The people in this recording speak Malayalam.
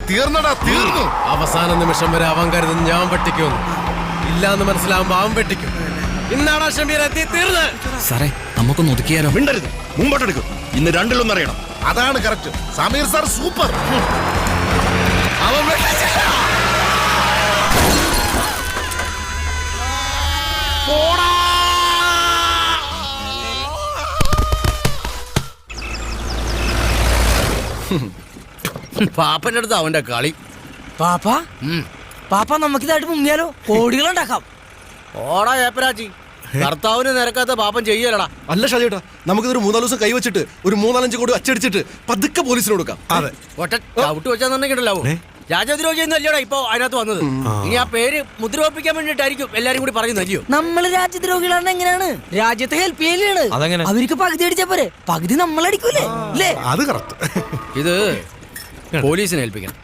തീർന്നടാ, തീർന്നു. അവസാന നിമിഷം വരെ അവൻ കരുതുന്നു ഞാൻ വെട്ടിക്കുമെന്ന്. ഇല്ലാന്ന് മനസ്സിലാവുമ്പോ അവൻ വെട്ടിക്കും. ഇന്നാടാ ഷമീർ എത്തി തീർന്ന്. സാറേ നമുക്കൊന്ന് ഒതുക്കിയാലോ? മിണ്ടരുത്, മുമ്പോട്ടെടുക്കും. ഇന്ന് രണ്ടിലൊന്നും അറിയണം. അതാണ് കറക്റ്റ്. Sameer sir super. അവൻ വെട്ടിച്ചില്ല. പോടാ. പാപ്പന്റെ അടുത്ത് അവന്റെ കളി. പാപ്പ നമുക്കിതായിട്ട് മുങ്ങിയാലോ? കോടികളുണ്ടാക്കാം. ഓടാ ഏപ്പരാച്ചി, ഭർത്താവിന് നിരക്കാത്ത പാപ്പൻ ചെയ്യലടാ. അല്ല ഷാജേട്ടാ, നമുക്കിതൊരു 3-4 ദിവസം കൈവച്ചിട്ട് ഒരു 3-4-5 കോടി അച്ചടിച്ചിട്ട് പതുക്കെ പോലീസിന് കൊടുക്കാം. അതെ, ഒറ്റ ചവിട്ട് വെച്ചാന്നുണ്ടെങ്കിലോ രാജദ്രോഹം ചെയ്യുന്നല്ലോടാ ഇപ്പൊ അതിനകത്ത് വന്നത്. ഇനി ആ പേര് മുദ്രവപ്പിക്കാൻ വേണ്ടിട്ടായിരിക്കും എല്ലാരും കൂടി പറയുന്നല്ലയോ. നമ്മള് രാജ്യദ്രോഹികളാണ്. എങ്ങനെയാണ് രാജ്യത്തെ ഹെൽപ്പ് ചെയ്യലാണ്? അവർക്ക് പകുതി അടിച്ചാ പോരെ, പകുതി നമ്മളടിക്കൂലേ? അത് കറക്റ്റ്. ഇത് പോലീസിനെ ഏൽപ്പിക്കണം.